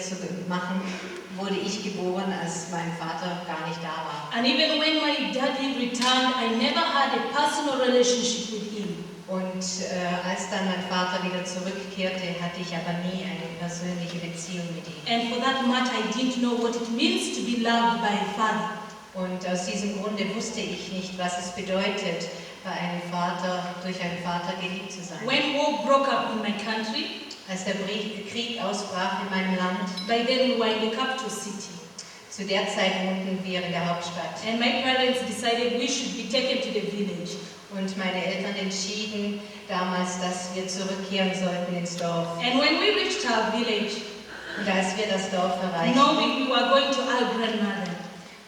zu machen, wurde ich geboren, als mein Vater gar nicht da war. And even when my daddy returned, I never had a personal relationship with him. Und als dann mein Vater wieder zurückkehrte, hatte ich aber nie eine persönliche Beziehung mit ihm. And for that matter, I didn't know what it means to be loved by a father. Und aus diesem Grunde wusste ich nicht, was es bedeutet, bei einem Vater, durch einen Vater geliebt zu sein. When war broke up in my country, Als der Krieg ausbrach in meinem Land, by then we were in the capital city. zu der Zeit wohnten wir in der Hauptstadt. And my parents decided we should be taken to the village. Und meine Eltern entschieden damals, dass wir zurückkehren sollten ins Dorf. And when we reached our village, Und als wir das Dorf erreichten, knowing we were going to our grandmother,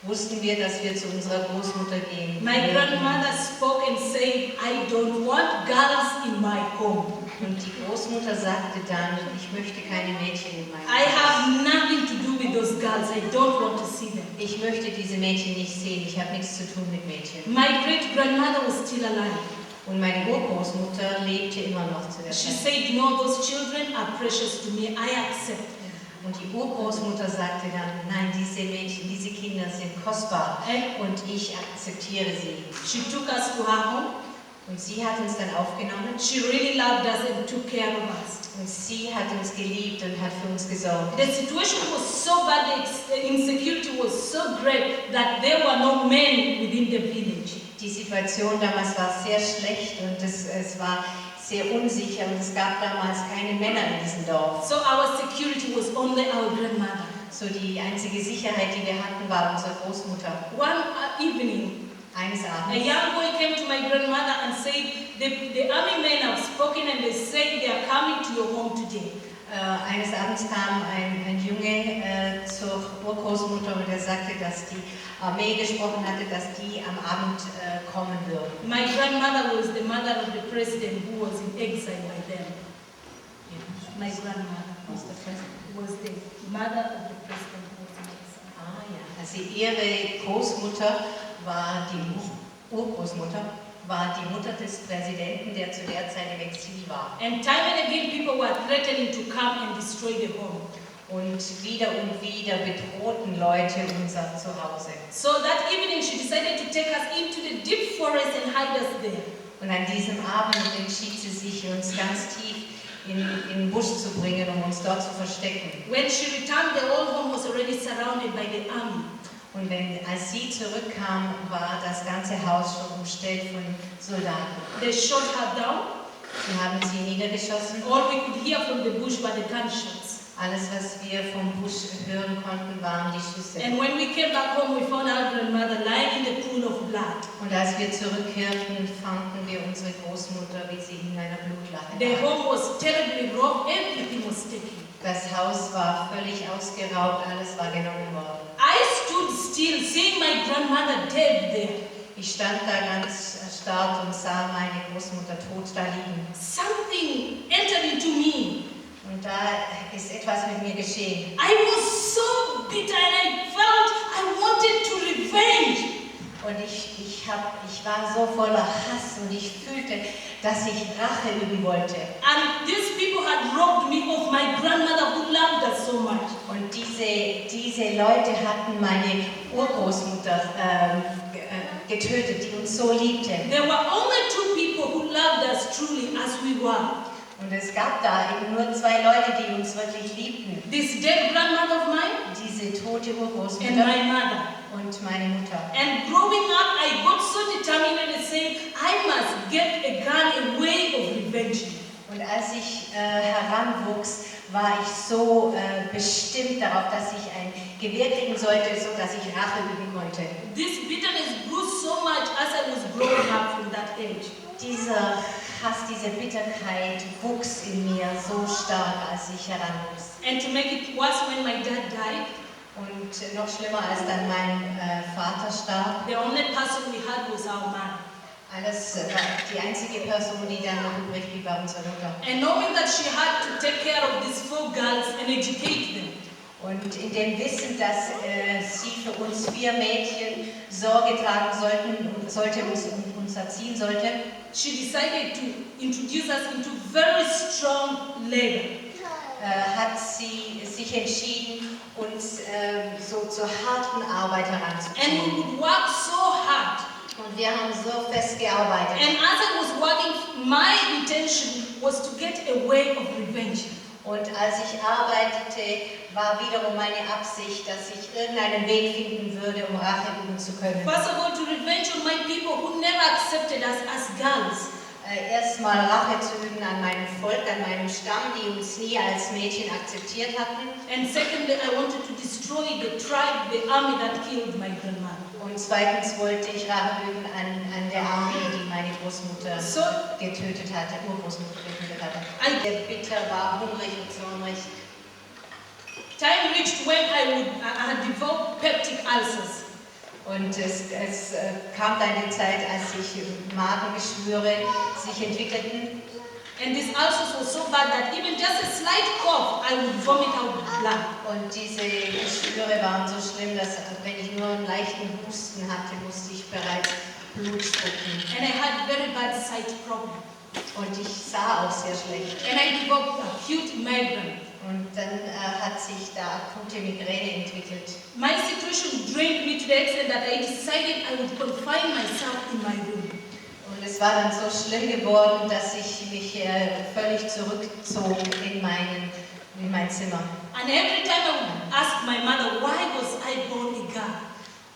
wussten wir, dass wir zu unserer Großmutter gehen. my grandmother spoke and said, I don't want girls in my home. Und die Großmutter sagte dann, ich möchte keine Mädchen in meinem I Haus. have nothing to do with those girls. I don't want to see them. Ich möchte diese Mädchen nicht sehen, ich habe nichts zu tun mit Mädchen. My great-grandmother was still alive. Und meine Urgroßmutter lebte immer noch zu der She Zeit. said, no, those children are precious to me. I accept them. Und die Urgroßmutter sagte dann, nein, diese Mädchen, diese Kinder sind kostbar und ich akzeptiere sie. She took us to her home. Und sie hat uns dann aufgenommen She really loved us and took care of us. und sie hat uns geliebt und hat für uns gesorgt. The situation was so bad, the insecurity was so great that there were no men within the village. Die Situation damals war sehr schlecht und es war sehr unsicher und es gab damals keine Männer in diesem Dorf. So our security was only our grandmother. So die einzige Sicherheit, die wir hatten, war unsere Großmutter. One evening, Eines a Abends young boy came to my grandmother and said, the army men have spoken and they say they are coming to your home today. Eines Abends kam ein Junge zur Urgroßmutter und er sagte, dass die Armee gesprochen hatte, dass die am Abend kommen würden. My grandmother was the mother of the president who was in exile by then. My grandmother was the mother of the president who was in exile. Ah ja, also ihre Großmutter war die Urgroßmutter, war die Mutter des Präsidenten, der zu der Zeit im Exil war. And time and again people were threatening to come and destroy the home. Und wieder bedrohten Leute unser Zuhause. So that evening she decided to take us into the deep forest and hide us there. Und an diesem Abend entschied sie sich, uns ganz tief in den Busch zu bringen, um uns dort zu verstecken. When she returned, the whole home was already surrounded by the army. Und als sie zurückkam, war das ganze Haus schon umstellt von Soldaten. They shot her down. Sie haben sie niedergeschossen. All we could hear from the bush were the gunshots. Alles, was wir vom Busch hören konnten, waren die Schüsse. And when we came back home, we found our grandmother lying in the pool of blood. Und als wir zurückkehrten, fanden wir unsere Großmutter, wie sie in einer Blutlache The lag. home was terribly robbed. Everything was taken. Das Haus war völlig ausgeraubt, alles war genommen worden. I stood still, seeing my grandmother dead there. Ich stand da ganz erstarrt und sah meine Großmutter tot da liegen. Something entered into me. Und da ist etwas mit mir geschehen. I was so bitter and I felt I wanted to revenge. Und ich war so voller Hass und ich fühlte, dass ich Rache üben wollte. And these people had robbed me of my grandmother who loved us so much. Und diese Leute hatten meine Urgroßmutter getötet, die uns so liebte. There were only two people who loved us truly as we were. Und es gab da eben nur zwei Leute, die uns wirklich liebten. This dead grandmother of mine Diese tote and Urgroßmutter my mother. und meine Mutter. And growing up, I got so determined and said, I must get a gun, a way of revenge. Und als ich heranwuchs, war ich so bestimmt darauf, dass ich ein Gewehr kriegen sollte, so dass ich Rache üben konnte. This bitterness grew so much as I was growing up from that age. Dieser Hass, diese Bitterkeit wuchs in mir so stark, als ich heranwuchs. And to make it worse, when my dad died, Und noch schlimmer, als dann mein Vater starb, the only person we had was our mother. die einzige Person, die dann noch übrig blieb, war unsere Mutter. And knowing that she had to take care of these 4 girls and educate them, Und in dem Wissen, dass sie für uns 4 Mädchen Sorge tragen sollte und uns erziehen sollte, she decided to introduce us into very strong labor. hat sie sich entschieden, uns so zur harten Arbeit And heranzuziehen. we would work so hard. Und wir haben so fest gearbeitet. And as I was working, my intention was to get a way of revenge. Und als ich arbeitete, war wiederum meine Absicht, dass ich irgendeinen Weg finden würde, um Rache üben zu können. First of all, to revenge on my people who never accepted us as girls. Erstmal Rache zu üben an meinem Volk, an meinem Stamm, die uns nie als Mädchen akzeptiert hatten. And secondly, I wanted to destroy the tribe, the army that killed my grandmother. Und zweitens wollte ich Rache üben an der Armee, die meine Großmutter getötet hatte, Urgroßmutter getötet hatte. Der bitter war, hungrig und zornig. Time reached when I had developed peptic ulcers. Und es kam dann die Zeit, als sich Magengeschwüre sich entwickelten. And these ulcers were so bad that even just a slight cough, I would vomit out blood. Und diese Geschwüre waren so schlimm, dass wenn ich nur einen leichten Husten hatte, musste ich bereits Blut spucken. And I had very bad sight problem. Und ich sah auch sehr schlecht. And I developed acute migraine. Und dann hat sich da akute Migräne entwickelt. My situation drained me to the extent that I decided I would confine myself in my room. Und es war dann so schlimm geworden, dass ich mich völlig zurückzog in mein Zimmer. And every time I would ask my mother, why was I born a girl?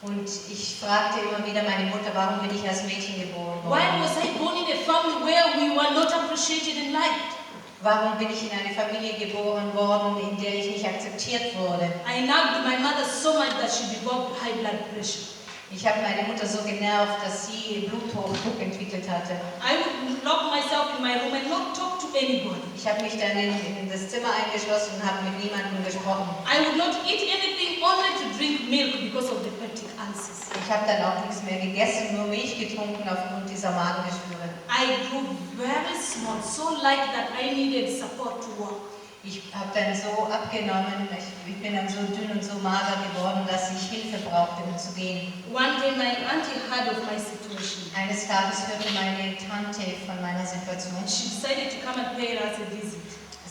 Und ich fragte immer wieder meine Mutter, warum bin ich als Mädchen geboren Why worden? was I born in a family where we were not appreciated and liked? Warum bin ich in eine Familie geboren worden, in der ich nicht akzeptiert wurde? I nagged my mother so much that she developed high blood pressure. Ich habe meine Mutter so genervt, dass sie Bluthochdruck entwickelt hatte. I would lock myself in my room and not talk to anybody. Ich habe mich dann in das Zimmer eingeschlossen und habe mit niemandem gesprochen. I would not eat anything, only to drink milk because of the peptic ulcers. Ich habe dann auch nichts mehr gegessen, nur Milch getrunken aufgrund dieser Magengeschwüre. I grew very small, so light that I needed support to walk. Ich habe dann so abgenommen, ich bin dann so dünn und so mager geworden, dass ich Hilfe brauchte, um zu gehen. One day my auntie heard of my situation. Eines Tages hörte meine Tante von meiner Situation. She decided to come and pay us a visit.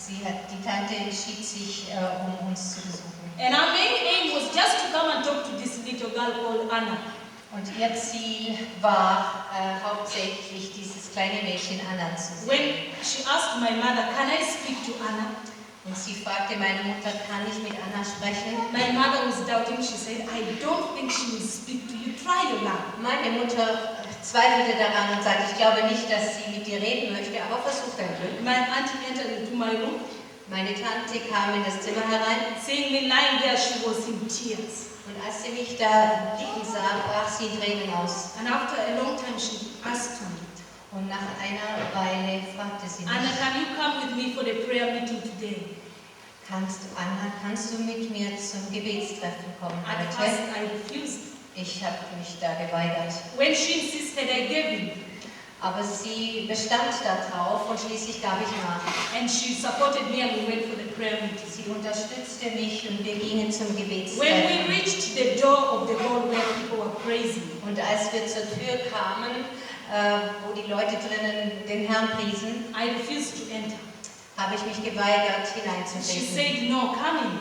Die Tante entschied sich, um uns zu besuchen. And our main aim was just to come and talk to this little girl called Anna. Und ihr Ziel war hauptsächlich dieses kleine Mädchen Anna zu sehen. When she asked my mother, can I speak to Anna? Und sie fragte meine Mutter, kann ich mit Anna sprechen? My mother was doubting. She said, I don't think she will speak to you. Try your luck. Meine Mutter zweifelte daran und sagte, ich glaube nicht, dass sie mit dir reden möchte, aber versuch dein Glück. My auntie entered into my room. Meine Tante kam in das Zimmer herein. Seeing me lying there, she was in tears. Und als sie mich da liegen sah, brach sie in Tränen aus. And after a long time, she asked me, Und nach einer Weile fragte sie Anna, mich, can you come with me for the prayer meeting today? Anna, kannst du mit mir zum Gebetstreffen kommen At heute? first, I refused. Ich habe mich da geweigert. When she insisted, I gave in. Aber sie bestand darauf und schließlich gab ich nach. And she supported me and we went for the prayer meeting. Sie unterstützte mich und wir gingen zum When we Gebetstreffen. reached the door of the hall where people were praising, Und als wir zur Tür kamen, wo die Leute drinnen den Herrn priesen, I refused to enter. habe ich mich geweigert, She hineinzutreten. said, no, come in.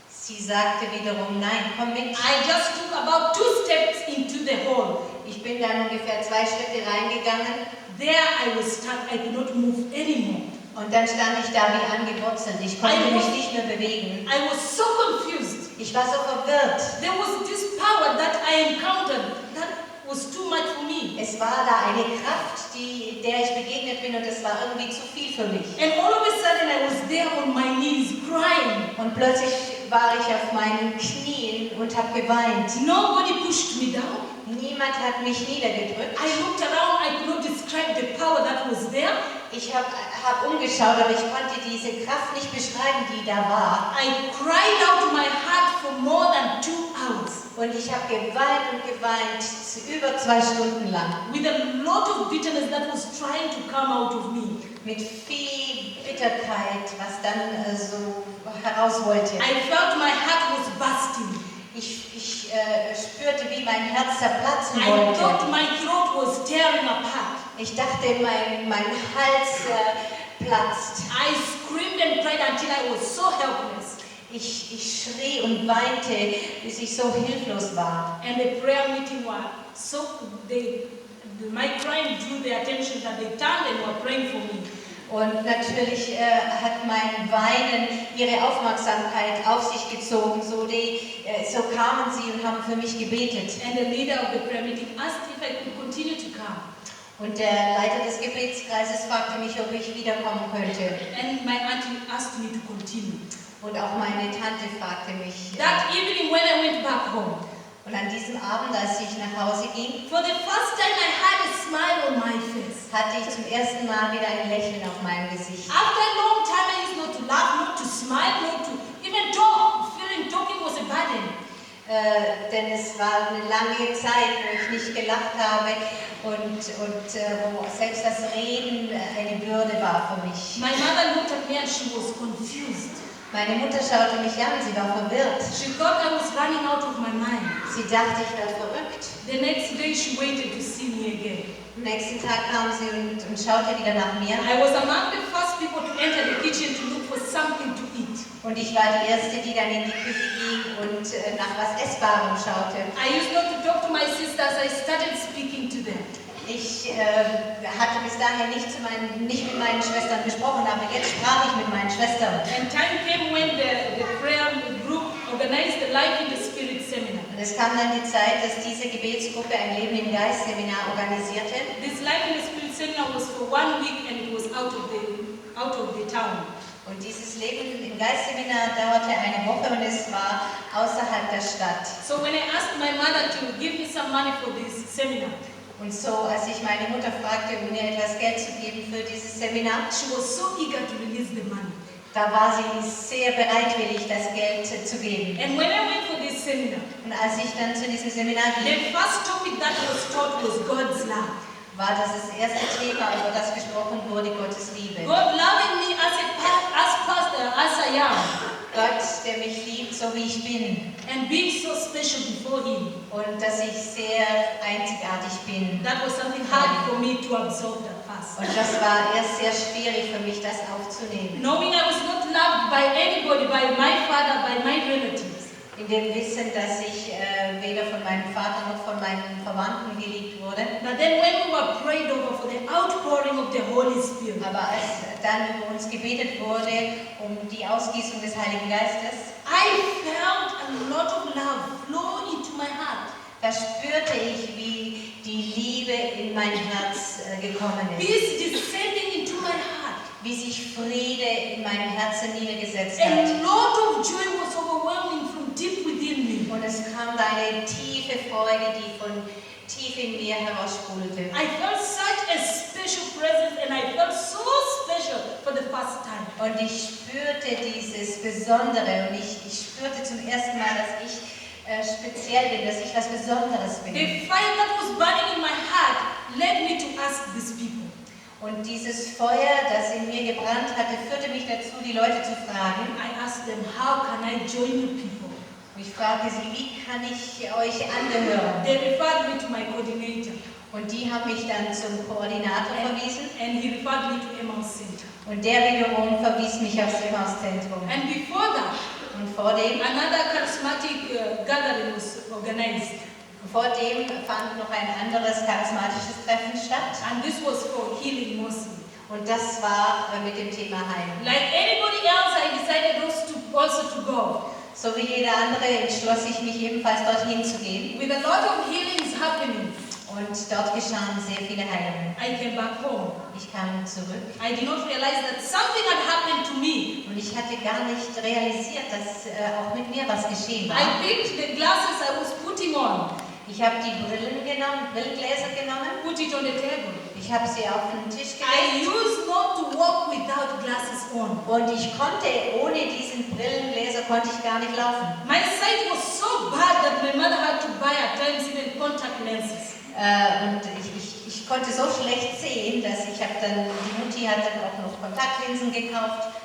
Sie sagte wiederum, nein, komm mit. I just took about 2 steps into the hall. Ich bin dann ungefähr 2 Schritte reingegangen There I was stuck. I could not move anymore. und dann stand ich da wie angewurzelt. Ich konnte mich nicht mehr bewegen. I was so confused. Ich war so verwirrt. There was this power that I encountered that was too much for me. Es war da eine Kraft, der ich begegnet bin und es war irgendwie zu viel für mich. And all of a sudden I was there on my knees crying. Und plötzlich war ich auf meinen Knien und habe geweint. Nobody pushed me down. Niemand hat mich niedergedrückt. I looked around. I could not describe the power that was there. Ich hab umgeschaut, aber ich konnte diese Kraft nicht beschreiben, die da war. I cried out my heart for more than 2 hours. Und ich habe geweint und geweint, über 2 Stunden lang. With a lot of bitterness that was trying to come out of me. Mit viel Bitterkeit, was dann so heraus wollte. I felt my heart was bursting. Ich spürte, wie mein Herz zerplatzen I wollte. thought my throat was tearing apart. Ich dachte, mein Hals geplatzt. I screamed and cried until I was so helpless. Ich schrie und weinte, bis ich so hilflos war. And the prayer meeting was so my crying drew their attention that they turned and were praying for me. Und natürlich hat mein Weinen ihre Aufmerksamkeit auf sich gezogen. So kamen sie und haben für mich gebetet. And the leader of the prayer meeting asked if I could continue to come. Und der Leiter des Gebetskreises fragte mich, ob ich wiederkommen könnte. And my auntie asked me to continue. Und auch meine Tante fragte mich. That evening when I went back home. Und an diesem Abend, als ich nach Hause ging, for the first time I had a smile on my face. Hatte ich zum ersten Mal wieder ein Lächeln auf meinem Gesicht. After a long time I used not to laugh, not to smile, not to even talk. Talking was a burden. Denn es war eine lange Zeit, wo ich nicht gelacht habe und wo selbst das Reden eine Bürde war für mich. My mother looked at me and she was confused. Meine Mutter schaute mich an, sie war verwirrt. She thought I was running out of my mind. Sie dachte, ich wäre verrückt. The next day she waited to see me again. Am nächsten Tag kam sie und schaute wieder nach mir. I was among the first people to enter the kitchen to look for something to eat. Und ich war die Erste, die dann in die Küche ging und nach was Essbarem schaute. I used not to talk to my sisters. I started speaking to them. Ich hatte bis dahin nicht mit meinen Schwestern gesprochen, aber jetzt sprach ich mit meinen Schwestern. And time came when the prayer group organized the Life in the Spirit seminar. Und es kam dann die Zeit, dass diese Gebetsgruppe ein Leben im Geist Seminar organisierte. This Life in the Spirit seminar was for 1 week and it was out of the town. Und dieses Leben im Geist Seminar dauerte eine Woche und es war außerhalb der Stadt. So when I asked my mother to give me some money for this seminar. Und so, als ich meine Mutter fragte, um mir etwas Geld zu geben für dieses Seminar, she was so eager to release the money. Da war sie sehr bereitwillig, das Geld zu geben. And when I went for this seminar, und als ich dann zu diesem Seminar ging, the first topic that was taught was God's love. War das erste Thema, über das gesprochen wurde, Gottes Liebe. God loving me as I am. Gott, der mich liebt, so wie ich bin. And being so special before Him. Und dass ich sehr einzigartig bin. That was something hard for me to absorb at first. Und das war erst sehr schwierig für mich, das aufzunehmen. Knowing I was not loved by anybody, by my father, by my relatives. In dem Wissen, dass ich weder von meinem Vater noch von meinen Verwandten geliebt wurde. But then when we were prayed over for the outpouring of the Holy Spirit. Aber als dann über uns gebetet wurde, um die Ausgießung des Heiligen Geistes, I felt a lot of love flow into my heart. Da spürte ich, wie die Liebe in mein Herz gekommen ist. Peace descending into my heart. Wie sich Friede in meinem Herzen niedergesetzt A hat. lot of joy was overwhelming from deep within me. Und es kam eine tiefe Freude, die von tief in mir heraussprudelte. I felt such a special presence and I felt so special for the first time. Und ich spürte dieses Besondere und ich spürte zum ersten Mal, dass ich speziell bin, dass ich was Besonderes bin. The fire that was burning in my heart led me to ask these people. Und dieses Feuer, das in mir gebrannt hatte, führte mich dazu, die Leute zu fragen. I asked them, how can I join you people? Und ich fragte sie, wie kann ich euch angehören? They referred me to my coordinator. Und die haben mich dann zum Koordinator verwiesen. And he referred me to Emmaus Center. Und der wiederum verwies mich aufs Emmaus-Zentrum. And before that, und vor dem, another charismatic gathering was organized. Vor dem fand noch ein anderes charismatisches Treffen statt. And this was for healing mostly. Und das war mit dem Thema Heilung. Like anybody else, I decided also to go. So wie jeder andere entschloss ich mich ebenfalls dorthin zu gehen. With a lot of healings happening. Und dort geschahen sehr viele Heilungen. I came back home. Ich kam zurück. I did not realize that something had happened to me. Und ich hatte gar nicht realisiert, dass auch mit mir was geschehen war. I picked the glasses I was putting on. Ich habe die Brillengläser genommen. Put it on the table. Ich habe sie auf den Tisch I gelegt. used not to walk without glasses on. Und ich konnte, ohne diesen Brillengläser, konnte ich gar nicht laufen. My sight was so bad that my mother had to buy at times even contact lenses. Und ich konnte so schlecht sehen, dass die Mutti hat dann auch noch Kontaktlinsen gekauft.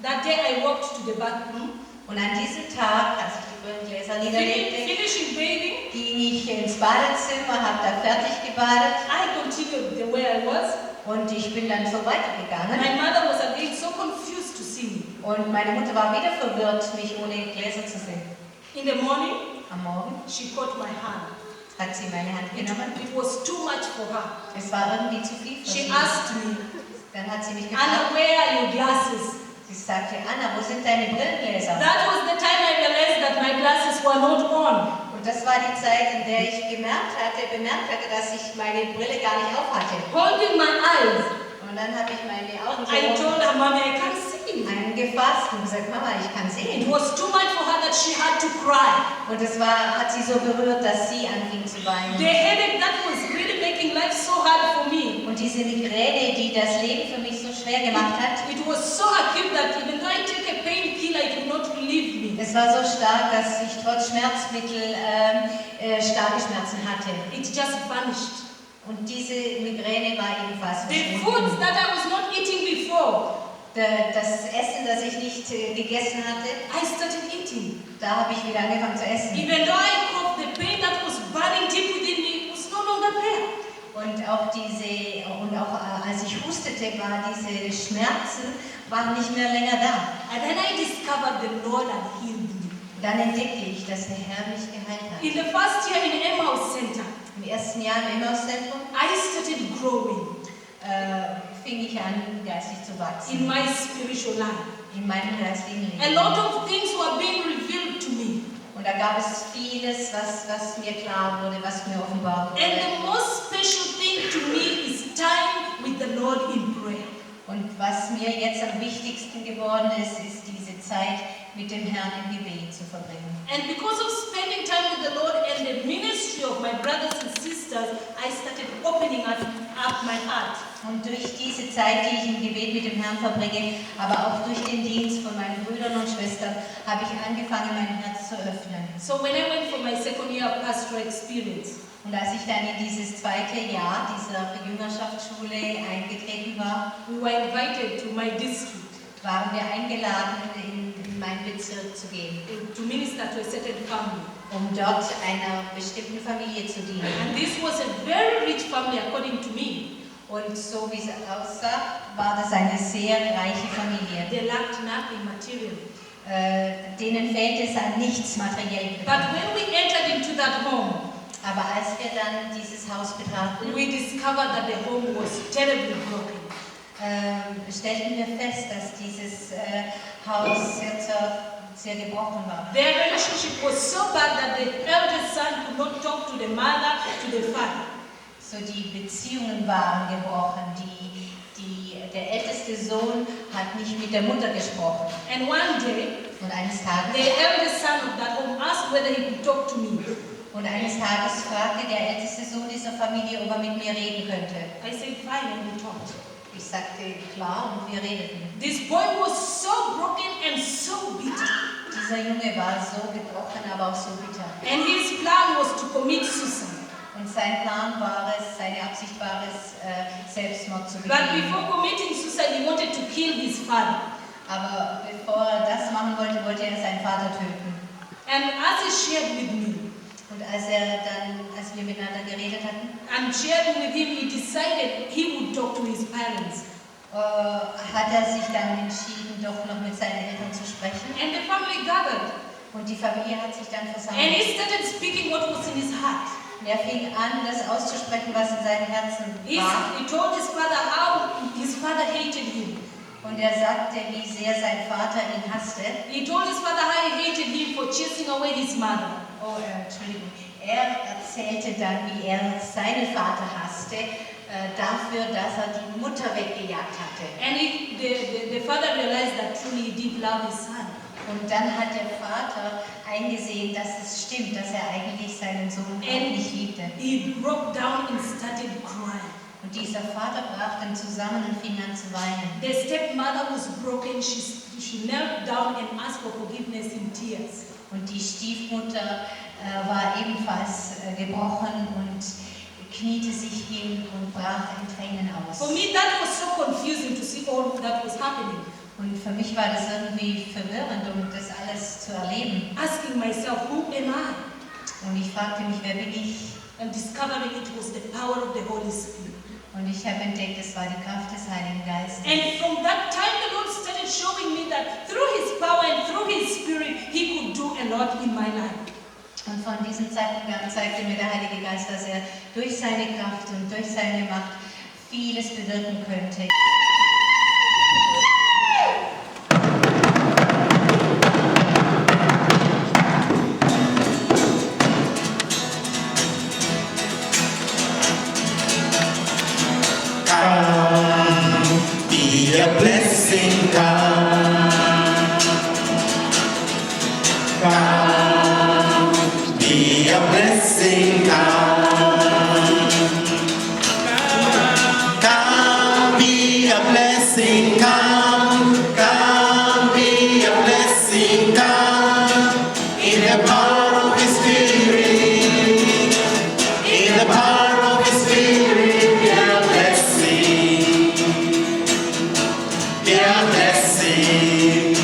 That day I walked to the bathroom. Und an diesem Tag, als ich die Brillengläser niederlegte, Finishing bathing, ging ich ins Badezimmer, habe da fertig gebadet. I could continued the way I was. Und ich bin dann so weitergegangen. My mother was again so confused to see me. Und meine Mutter war wieder verwirrt, mich ohne Gläser zu sehen. In the morning, Am Morgen she caught my hand. hat sie meine Hand genommen. It was too much for her. Es war irgendwie zu viel für She sie. asked me, Dann hat sie mich Anna, gefragt. where are your glasses? Sie sagte, Anna, wo sind deine Brillengläser? That was the time I realized that my glasses were not on. Und das war die Zeit, in der ich bemerkt hatte, dass ich meine Brille gar nicht auf hatte. Holding my eyes, Und dann habe ich meine Augen I so told her, Mommy, I can't see. eingefasst und gesagt, Mama, ich kann It sehen. was too much for her that she had to cry. Und es hat sie so berührt, dass sie anfing zu The weinen. headache that was really making life so hard for me. Und diese Migräne, die das Leben für mich so schwer gemacht hat, It was so acute that even though I take a painkiller, it will not relieve me. es war so stark, dass ich trotz Schmerzmittel starke Schmerzen hatte. It just vanished. Und diese Migräne war ebenfalls The verschwunden. foods that I was not eating before, Das Essen, das ich nicht gegessen hatte, I started eating. da habe ich wieder angefangen zu essen. Even though I coughed, the pain that was burning deep within me was no longer there. Und auch als ich hustete, diese Schmerzen waren nicht mehr länger da. And then I discovered the Lord had healed me. Dann entdeckte ich, dass der Herr mich geheilt hat. In the first year in Emmaus Center, Im ersten Jahr im Emmaus-Zentrum I started growing fing ich an, geistig zu in wachsen. my spiritual life. In meinem geistigen A Leben. lot of things were being revealed to me. Und da gab es vieles, was mir klar wurde, was mir offenbar And wurde. the most special thing to me is time with the Lord in prayer. Und was mir jetzt am wichtigsten geworden ist, ist diese Zeit mit dem Herrn im Gebet zu verbringen. And because of spending time with the Lord and the ministry of my brothers and sisters, I started opening up my heart. Und durch diese Zeit, die ich im Gebet mit dem Herrn verbringe, aber auch durch den Dienst von meinen Brüdern und Schwestern, habe ich angefangen, mein Herz zu öffnen. So when I went for my second year of pastoral experience, Und als ich dann in dieses zweite Jahr dieser Jüngerschaftsschule eingetreten war, we were invited to my district waren wir eingeladen, in meinen Bezirk zu gehen, to minister to a certain family. um dort einer bestimmten Familie zu dienen. And this was a very rich family according to me. Und so wie es aussah, war das eine sehr reiche Familie. They lacked nothing material. Denen fehlt es an nichts materiell. But when we entered into that home, Aber als wir dann dieses Haus betraten, we discovered that the home was terribly broken. stellten wir fest, dass dieses Haus sehr gebrochen war. Their relationship was so bad that the eldest son could not talk to the mother, to the father. So die Beziehungen waren gebrochen. Der älteste Sohn hat nicht mit der Mutter gesprochen. And one day, Und eines Tages the eldest son of that home asked whether he could talk to me. fragte der älteste Sohn dieser Familie, ob er mit mir reden könnte. I said, fine, and we talked. Ich sagte, klar, und wir redeten. This boy was so broken and so bitter. Dieser Junge war so gebrochen, aber auch so bitter. And his plan was to commit suicide. Und seine Absicht war es, Selbstmord zu But begehen. before committing suicide, he wanted to kill his father. Aber bevor er das machen wollte, wollte er seinen Vater töten. And as he shared with me, Und als wir miteinander geredet hatten, and sharing with him, he decided he would talk to his parents. hat er sich dann entschieden, doch noch mit seinen Eltern zu sprechen. And the family gathered. Und die Familie hat sich dann And versammelt. he started speaking what was in his heart. Und er fing an, das auszusprechen, was in seinem Herzen war. He told his father how his father hated him. Und er sagte, wie sehr sein Vater ihn hasste. He told his father how he hated him for chasing away his mother. Entschuldigung. Er erzählte dann, wie er seinen Vater hasste, dafür, dass er die Mutter weggejagt hatte. And the father realized that truly he did love his son. Und dann hat der Vater eingesehen, dass es stimmt, dass er eigentlich seinen Sohn auch nicht liebte. He broke down and started crying. Und dieser Vater brach dann zusammen und fing an zu weinen. The stepmother was broken. She knelt down and asked for forgiveness in tears. Und die Stiefmutter war ebenfalls gebrochen und kniete sich hin und brach in Tränen aus. For me, that was so confusing to see all that was happening. Und für mich war das irgendwie verwirrend, um das alles zu erleben. Asking myself, who am I? Und ich fragte mich, wer bin ich? and discovering it was the power of the Holy Spirit. Und ich habe entdeckt, es war die Kraft des Heiligen Geistes. And from that time, the Lord started showing me that through His power and through His Spirit, He could do a lot in my life. Und von diesem Zeitpunkt an zeigte mir der Heilige Geist, dass er durch seine Kraft und durch seine Macht vieles bewirken könnte. Be a blessing, come. Come, be a blessing, come. Come, be a blessing, come. Come, be a blessing, come. In the power of His Spirit, in the power of His Spirit, be a blessing. Be a blessing.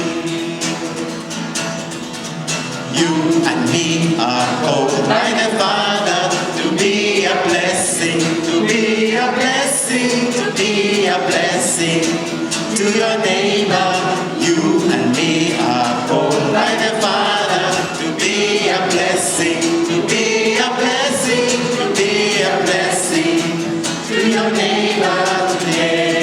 You and me are called by the Father to be a blessing, to be a blessing, to be a blessing to your neighbor. You and me are called by the Father to be a blessing, to be a blessing, to be a blessing to your neighbor today.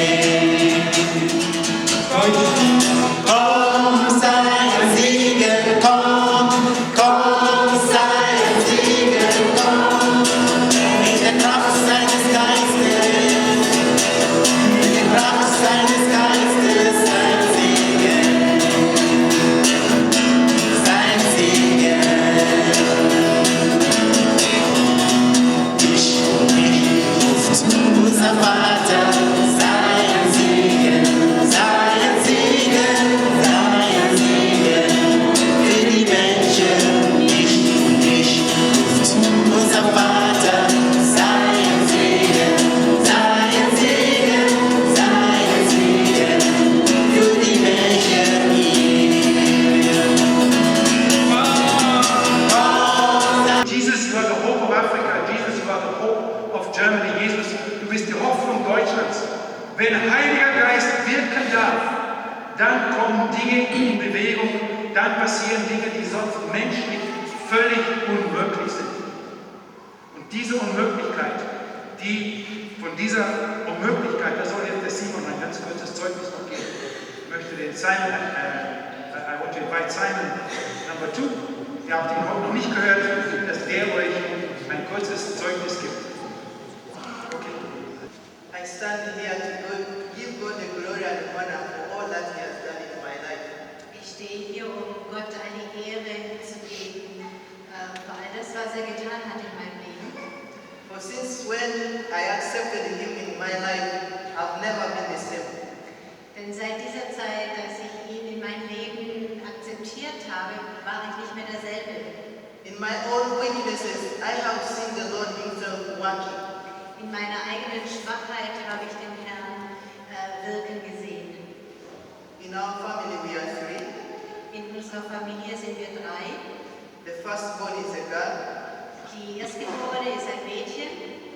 Komm, sei ein Segen, komm, komm, sei ein Segen, komm, in der Kraft seines Geistes, in der Kraft seines Geistes, sein Segen, sein Segen. Ich und mich ruft unser Vater, sei ein Segen, sei ein Segen, sei ein Segen für die Menschen. Ich und mich ruft unser Vater, sei ein Segen, sei ein Segen, sei ein Segen für die Menschen hier. Jesus, you are the hope of Africa. Jesus, you are the hope of Germany. Jesus, du bist die Hoffnung Deutschlands. Wenn Heiliger Geist wirken darf, dann kommen Dinge in Bewegung, dann passieren Dinge, die sonst menschlich völlig unmöglich sind. Und diese Unmöglichkeit, von dieser Unmöglichkeit, da soll jetzt der Simon ein ganz kurzes Zeugnis noch geben. Ich möchte den Simon, I want to invite Simon number 2. Ihr habt ihn heute noch nicht gehört, dass der euch ein kurzes Zeugnis gibt. Okay. I stand here to give God the glory and honor for all that He has done in my life. Ich stehe hier, um Gott eine Ehre zu geben für all das, was er getan hat in meinem Leben. For since when I accepted Him in my life, I've never been the same. Denn seit dieser Zeit, als ich ihn in mein Leben akzeptiert habe, war ich nicht mehr derselbe. In my own weaknesses, I have seen the Lord Himself working. In meiner eigenen Schwachheit habe ich den Herrn wirken gesehen. In our family, we are 3. In unserer Familie sind wir 3. The firstborn is a girl, Die Erstgeborene ist ein Mädchen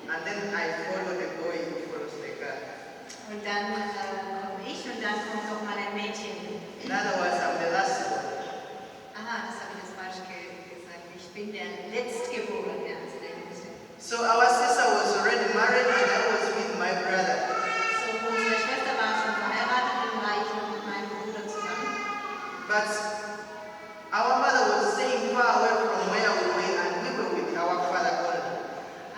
and then I follow the boy who follows the girl. und dann komme ich und dann kommt noch mal ein Mädchen. In other words, I'm the last one. Aha, das habe ich jetzt falsch gesagt. Ich bin der Letztgeborene. So our sister was already married and I was with my brother. So, unsere Schwester war schon verheiratet und war ich noch mit meinem Bruder zusammen. But our mother was staying far away from where we were and we were with our father only.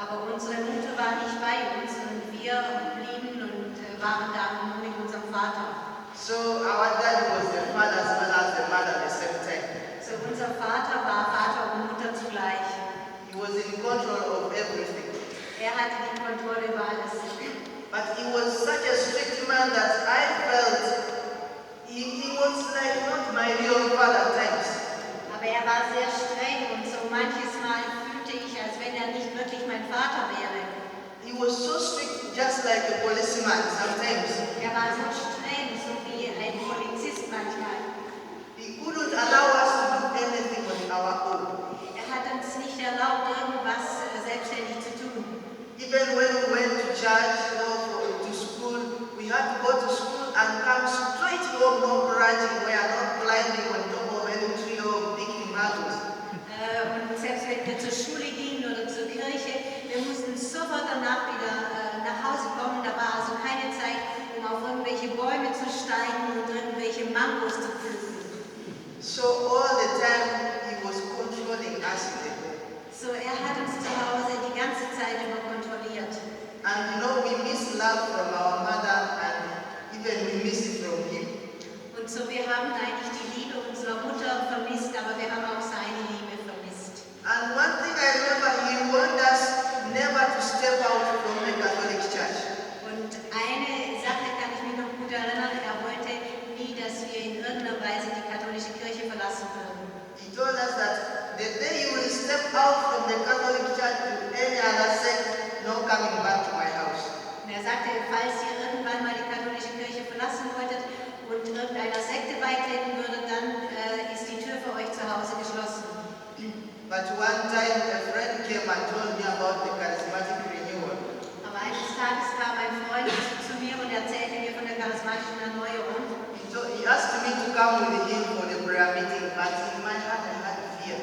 Aber unsere Mutter war nicht bei uns und wir blieben und waren da nur mit unserem Vater. So our dad was the father as well as the mother at the same time. So, unser Vater war Vater und Mutter zugleich. He was in control of everything. Er hatte die Kontrolle über alles. But he was such a strict man that I felt he was like not my real father at times. Aber er war sehr streng und so manches Mal fühlte ich, als wenn er nicht wirklich mein Vater wäre. He was so strict, just like a policeman sometimes. Er war so streng, so wie ein Polizist manchmal. He couldn't allow us to do anything on our own. Er hat uns nicht erlaubt, irgendwas selbstständig zu Even when we went to church or to school, we had to go to school and come straight home, not running, we are not climbing on top of any tree or picking mangoes. Und selbst wenn wir zur Schule gingen oder zur Kirche, wir mussten sofort danach wieder nach Hause kommen. Da war also keine Zeit, um auf irgendwelche Bäume zu steigen und irgendwelche Mangos zu pflücken. So all the time he was controlling us in the home. So hat uns zu Hause die ganze Zeit über kontrolliert. And you know, we miss love from our mother and even we miss it from him. Und so wir haben eigentlich die Liebe unserer Mutter vermisst, aber wir haben auch seine Liebe vermisst. And one thing I remember, he warned us never to step out from the Catholic Church. Und eine Sache kann ich mich noch gut erinnern, er wollte nie, dass wir in irgendeiner Weise die katholische Kirche verlassen würden. He told us that the day you will step out from the Catholic Church to any other sect, no coming back to my house. Und er sagte, falls ihr irgendwann mal die katholische Kirche verlassen wolltet und irgendeiner Sekte beitreten würdet, dann ist die Tür für euch zu Hause geschlossen. But one time a friend came and told me about the charismatic renewal. Aber eines Tages kam ein Freund zu mir und erzählte mir von der charismatischen Erneuerung. He asked me to come with him for the prayer meeting, but in my heart I had fear.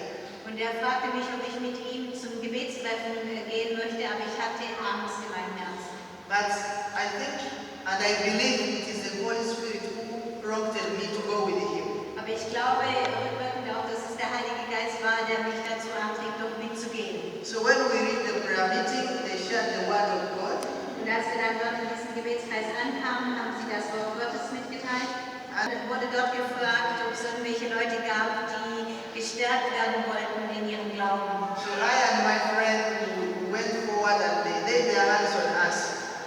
Und er fragte mich, ob ich mit ihm zum Gebetstreffen gehen möchte, aber ich hatte Angst in meinem Herzen. But I think and I believe it is the Holy Spirit who prompted me to go with him. Aber ich glaube rückwirkend auch, dass es der Heilige Geist war, der mich dazu antrieb, doch mitzugehen. So when we read the prayer meeting, they shared the word of God. Und als wir dann dort in diesem Gebetskreis ankamen, haben sie das Wort Gottes mitgeteilt. Und es wurde dort gefragt, ob es irgendwelche Leute gab, die gestärkt werden wollten in ihrem Glauben. So I and my friend went forward and they laid their hands on us.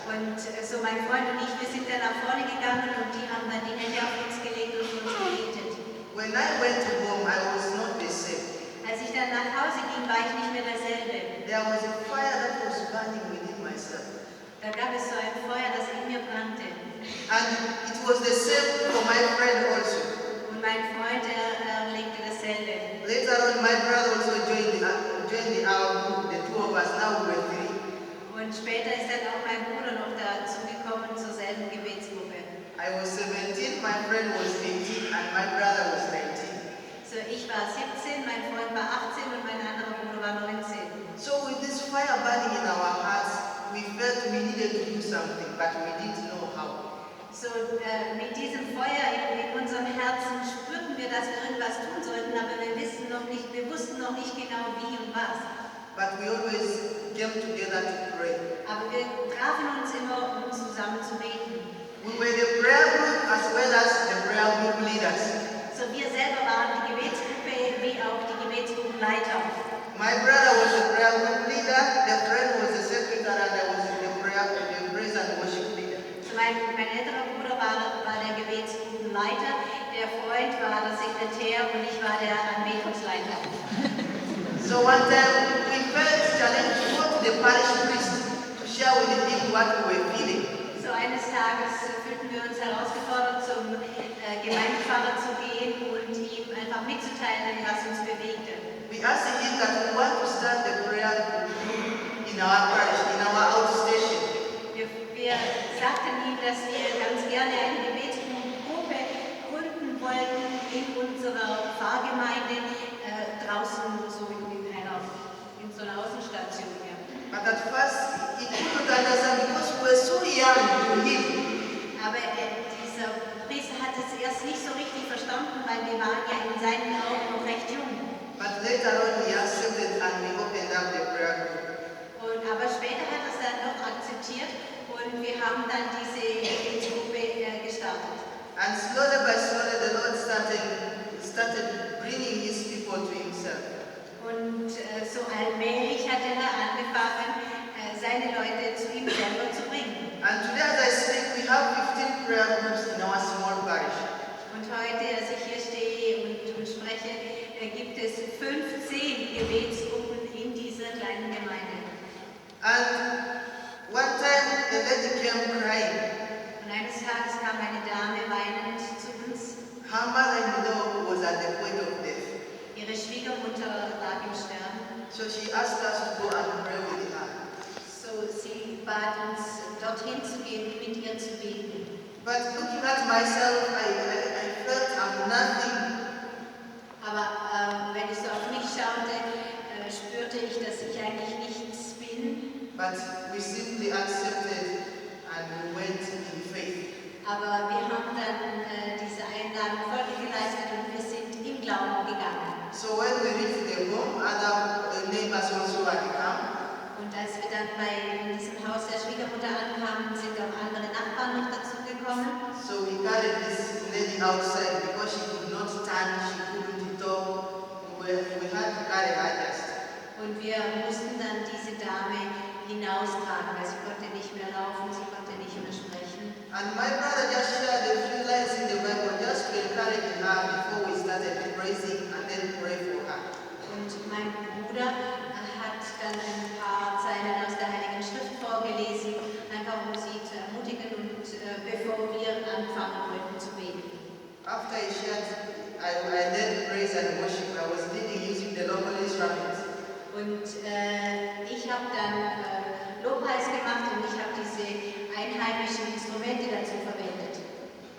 Und so mein Freund und ich, wir sind dann nach vorne gegangen und die haben dann die Hände auf uns gelegt und für uns gebetet. When I went home, I was not the same. Als ich dann nach Hause ging, war ich nicht mehr derselbe. There was a fire that was burning within myself. Da gab es so ein Feuer, das in mir brannte. And it was the same for my friend also. Und mein Freund, er legte dasselbe. Later on, my brother also joined our group, the two of us, now we were three. Und später ist dann auch mein Bruder noch dazugekommen zur selben Gebetsgruppe. I was 17, my friend was 18, and my brother was 19. So ich war 17, mein Freund war 18 und mein anderer Bruder war 19. So with this fire burning in our hearts, we felt we needed to do something, but we didn't know how. So mit diesem Feuer in unserem Herzen spürten wir, dass wir irgendwas tun sollten, aber wir wussten noch nicht genau wie und was. But we always came together to pray. Aber wir trafen uns immer, um zusammen zu beten. We were the prayer group as well as the prayer group leaders. So wir selber waren die Gebetsgruppe wie auch die Gebetsgruppenleiter. My brother was the prayer group leader, the friend was the secretary, and I was the praise and worship leader. So mein älterer Bruder war der Gebetsgruppenleiter, der Freund war der Sekretär und ich war der Anbetungsleiter. So one time we felt challenged to go to the parish priest to share with him what we were feeling. So eines Tages fühlten wir uns herausgefordert, zum Gemeindepfarrer zu gehen und ihm einfach mitzuteilen, was uns bewegte. We asked him that we want to start the prayer group in our parish, in our outstation. Wir sagten ihm, dass wir ganz gerne eine Gebetsgruppe gründen wollten in unserer Pfarrgemeinde draußen, so in so einer Außenstation. Ja. But at first he couldn't understand because we were so young to him. Aber dieser Priester hat es erst nicht so richtig verstanden, weil wir waren ja in seinen Augen noch recht jung. But later on he accepted and we opened up the prayer group. Aber später hat er es dann doch akzeptiert und wir haben dann diese Gebetsgruppe gestartet. And slowly by slowly the Lord started bringing his people to himself. Und so allmählich hat er angefangen, seine Leute zu ihm selber zu bringen. And today as I speak, we have 15 prayer groups in our small parish. Und heute, als ich hier stehe und spreche, gibt es 15 Gebetsgruppen in dieser kleinen Gemeinde. And one time a lady came crying. Und eines Tages kam eine Dame weinend zu uns. Her mother-in-law was at the point of death. Ihre Schwiegermutter lag im Sterben. So she asked us to go and pray with her. So sie bat uns, dorthin zu gehen, mit ihr zu beten. But looking at myself, I felt I'm nothing. Aber wenn ich so auf mich schaute, spürte ich, dass ich eigentlich nichts bin. But we simply accepted and we went in faith. Aber wir haben dann diese Einladung Folge geleistet und wir sind im Glauben gegangen. So when we reached the home, other neighbors also had come. Und als wir dann bei diesem Haus der Schwiegermutter ankamen, sind auch andere Nachbarn noch dazu gekommen. So we carried this lady outside because she could not stand, she couldn't talk. We had to carry her just. Und wir mussten dann diese Dame hinaustragen, weil sie konnte nicht mehr laufen, sie konnte nicht mehr sprechen. And my brother just shared a few lines in the Bible just to encourage her before we started praising and then pray for her. Und mein Bruder hat dann ein paar Zeilen aus der Heiligen Schrift vorgelesen, einfach um sie zu ermutigen und bevor wir anfangen wollten zu beten. After I shared, I led praise and worship. I was leading using the local instruments. Und ich habe dann Lobpreis gemacht und ich habe diese einheimischen Instrumente dazu verwendet.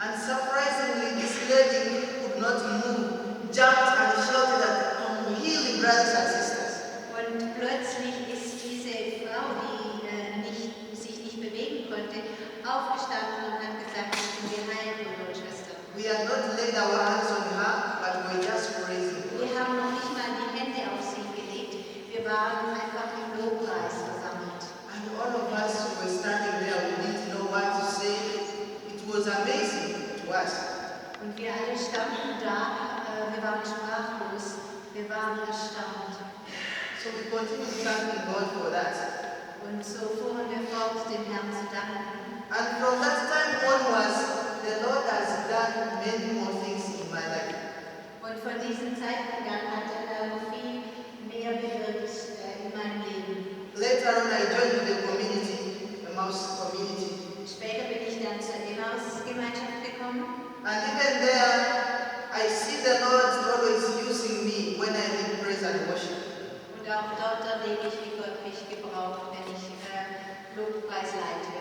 And surprisingly, this lady could not move, jumped and shouted at healing brothers and sisters. Und plötzlich ist diese Frau, die sich nicht bewegen konnte, aufgestanden und hat gesagt, ich bin geheilt, Bruder und Schwester. We had not laid our hands on her, but we were just praising. Wir haben noch nicht mal die Hände auf sie gelegt, wir waren einfach im Lobpreis versammelt. And all of us who were standing there, we didn't know what to say. It was amazing to us. Und wir alle standen da, wir waren sprachlos, wir waren erstaunt. So we continued thanking God for that. Und so fuhren wir fort, dem Herrn zu danken. And from that time onwards, the Lord has done many more things in my life. Und von diesem Zeitpunkt an hat er noch viel mehr bewirkt in meinem Leben. Later on, I joined the community, the mouse community. Später bin ich dann zur Emmaus-Gemeinschaft gekommen. And even there, I see the Lord always using me when I lead praise and worship. Und auch dort erlebe ich, wie Gott mich gebraucht, wenn ich Lobpreis leite.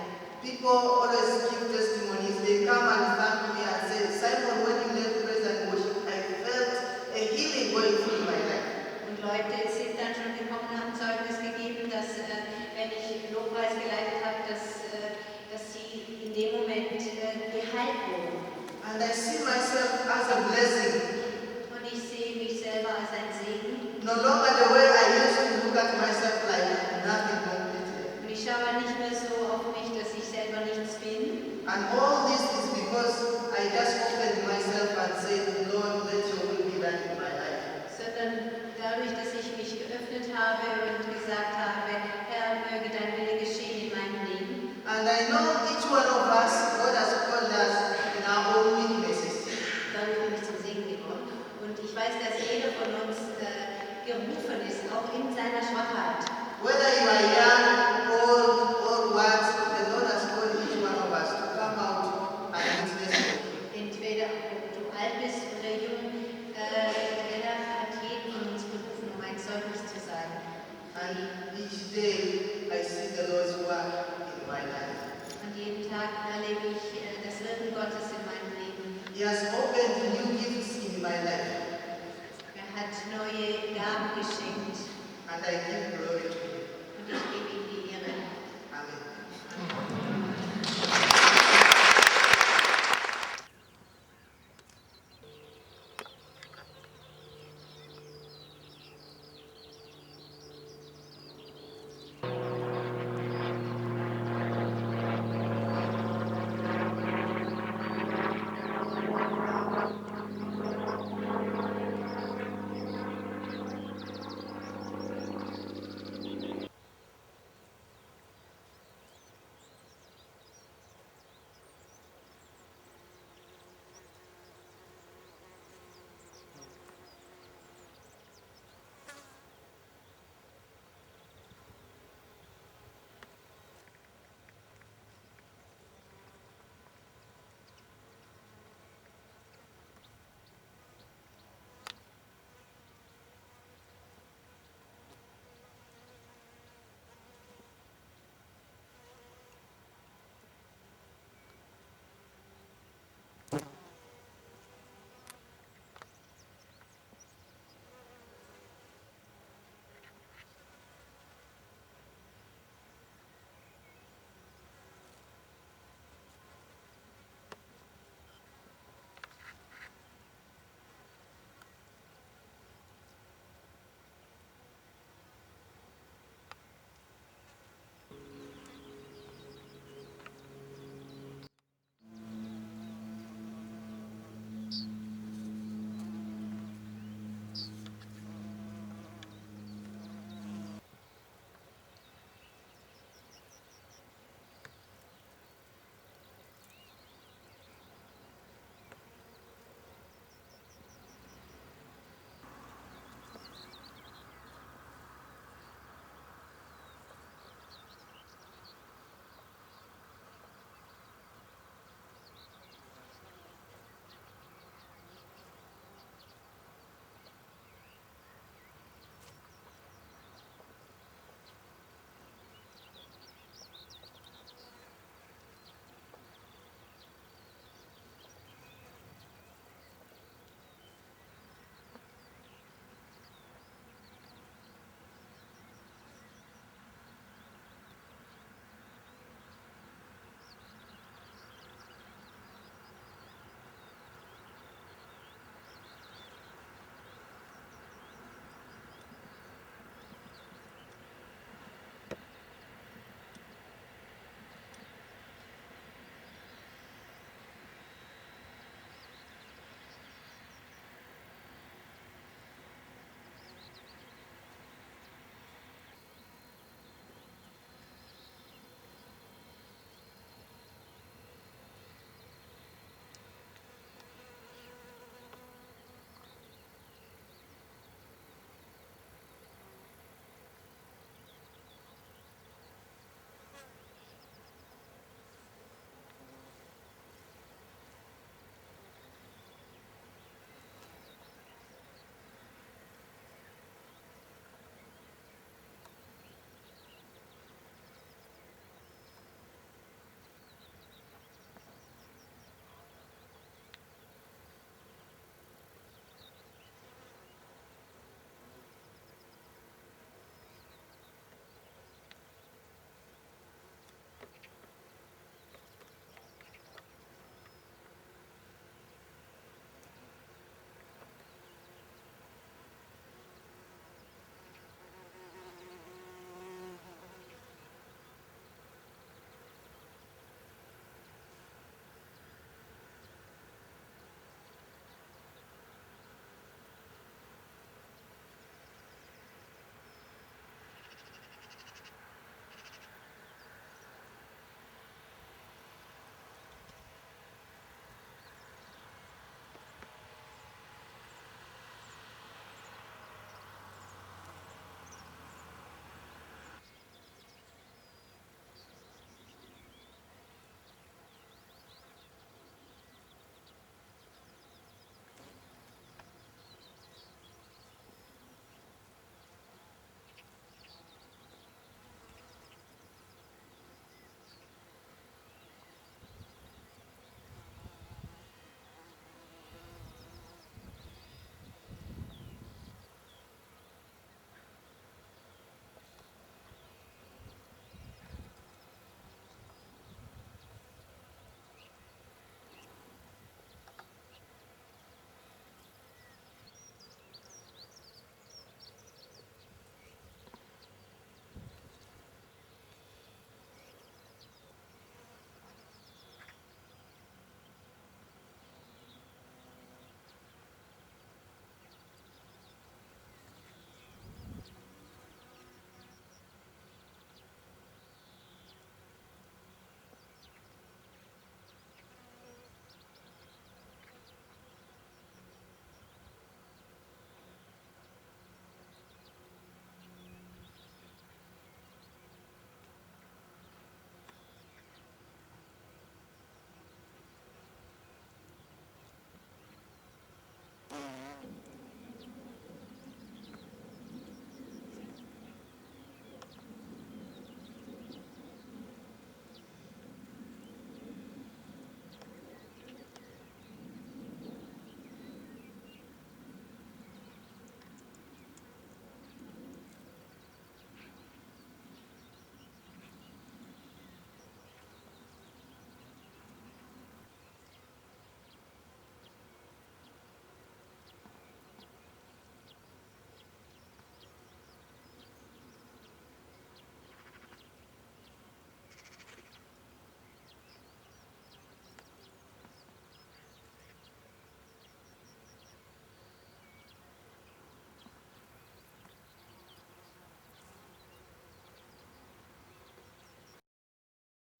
People always give testimonies. They come and thank me and say, Simon, when you led praise and worship, I felt a healing going through my life. Und Leute sind dann schon gekommen und haben Zeugnis gegeben, dass wenn ich Lobpreis geleitet habe, dass sie in dem Moment geheilt wurden. And I see myself as a blessing. Und ich sehe mich selber als ein Segen. No longer the way I used to look at myself like nothing completely. Und ich schaue nicht mehr so auf mich, dass ich selber nichts bin. And all this is because I just opened myself and said, Lord, let your will be done in my life. Sondern dadurch, dass ich mich geöffnet habe und gesagt habe, Herr, möge dein Wille geschehen in meinem Leben. And I know each one of us, God has called us in our own weaknesses. Dadurch bin ich zum Segen gekommen. Und ich weiß, dass jeder von uns gerufen ist, auch in seiner Schwachheit. Whether you are young, old, or what, the Lord has called each one of us to come out and witness. Entweder ob du alt bist oder jung, der Herr hat jeden von uns berufen, um ein Zeugnis zu sein. And each day I see the Lord's work in my life. Und jeden Tag erlebe ich das Wirken Gottes in meinem Leben. He has opened new gifts in my life, Er hat neue Gaben geschenkt. and I give glory